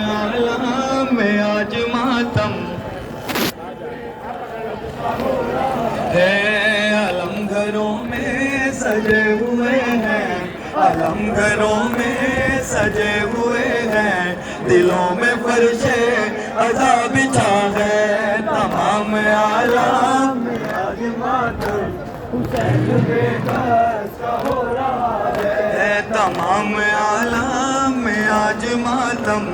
आलम में आज मातम है। अलम घरों में सजे हुए हैं, अलम घरों में सजे हुए हैं, दिलों में फर्शे अज़ा बिछा है। तमाम आलम में आज मातम हुसैन बेबस का हो रहा है। तमाम आलम में आज मातम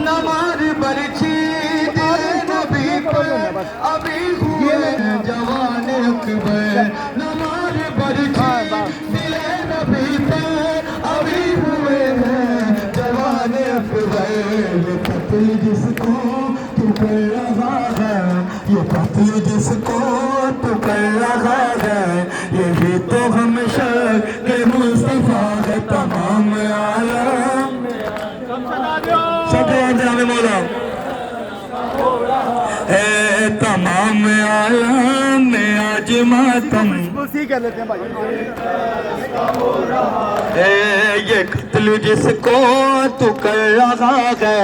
नमाज बरछी नबी पर अभी हुए जवान अकबर। नमाज बरछी दिले नबी पर अभी हुए हैं जवान अकबर। ये कत्ल जिसको तू कर रहा है, ये कत्ल जिसको तू कर रहा है, यही तो हम शक मुस्तफा है। तमाम आलम मौला है। तमाम आलम में आज मातम है। ये कत्ल जिसको तू कर रहा है,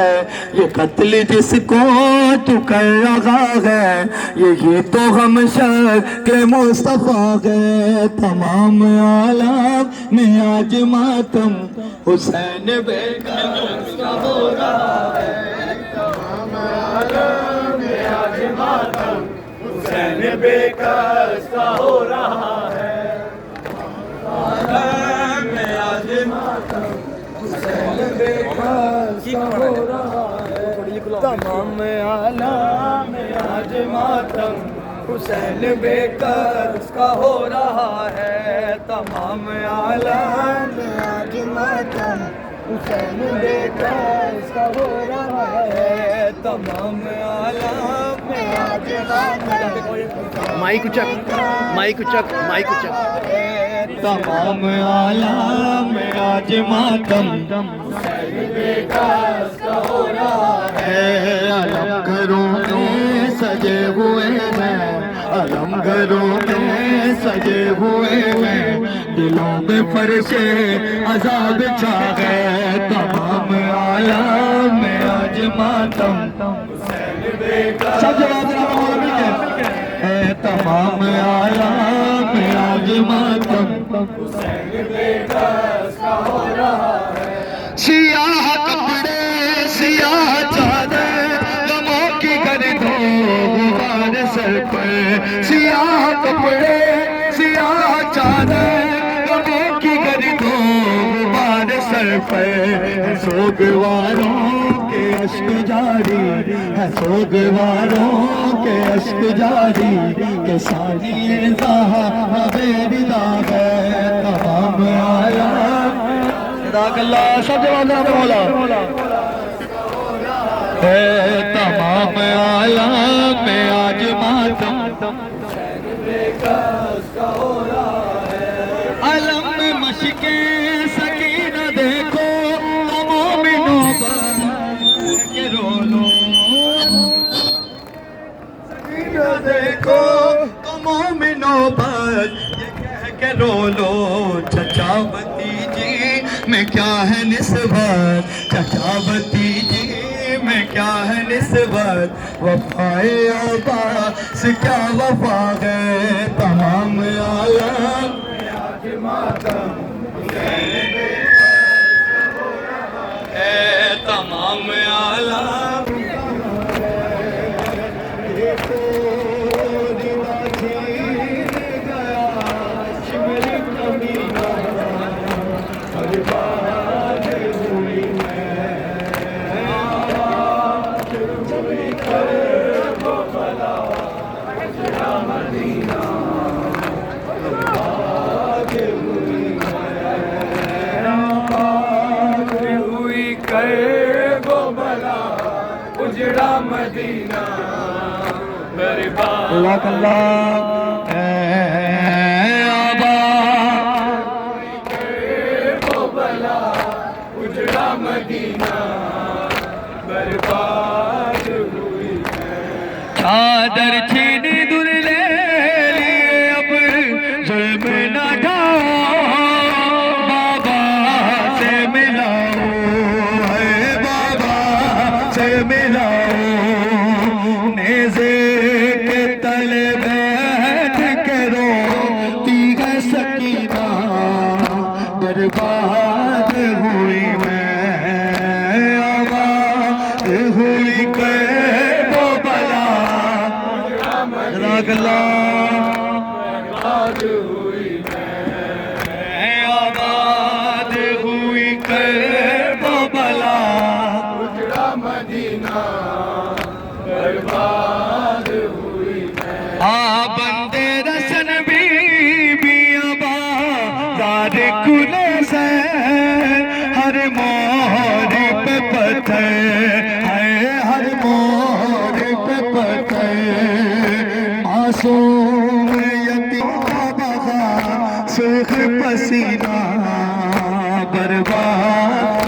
ये कत्ल जिसको तू कर रहा है, यही तो हम शक मुस्तफा है। तमाम आलम में आज मातम हुसैन बेकस का हो रहा है। तमाम आलम में आज मातम हुसैन बेकस का हो रहा है। आलम में आज मातम हुसैन बेकस का हो रहा है। तमाम आलम में आज मातम हुसैन बेकस का हो रहा है। तमाम आलम में आज मातम हुसैन बेकस का हो रहा है। तमाम आलम में आज मातम माइक उचक, माइक उचक, माइक उचक। तमाम आलम में आज मातम हुसैन बेकस का हो रहा है। अलम घरों में सजे हुए हैं, अलम घरों में सजे हुए हैं, दिलों में फर्शे अज़ाब छा गए। तमाम आलम में आज मातम सब जवाब है। तमाम आलम में आज मातम हो रहा है। सियाह कपड़े सियाह चादर गमों की गर्दों गुबार सर पर। सियाह कपड़े सियाह चादर गमों की गर्दों गुबार सर पर। सोगवारों के अश्क जारी है, सोगवारों के अश्क जारी के सानी बेरिदा है। तमाम आलम सब जवाब मौला है। तमाम आलम में आज मातम अलम में मशके सकीना देखो मोमिनों के रो लो। सकीना देखो मोमिनों पर ये कह के रो लो। चचा भतीजी में क्या है निस्बत, चचा भतीजी में क्या है निस्बत, वफाए अब्बास क्या वफा है। तमाम आलम में आज मातम हुसैन बेकस हो रहा है। तमाम आलम उजड़ा मदीना बर्बाद उजड़ा मदीना बर्बाद हुई चादर छीनी दूर ले लिए अब जुल्म न ढाओ बाबा आबाद हुई मैं, आबाद हुई वो बला रगला आबाद हुई मैं, आबाद हुई वो बला मदीना बर्बाद हुई बंदे रसन भी आबाद कुले से हर मोहर पे पत्थर है, हर मोहर पे पत्थर मासूम यतीम बगा सुख पसीना बर्बाद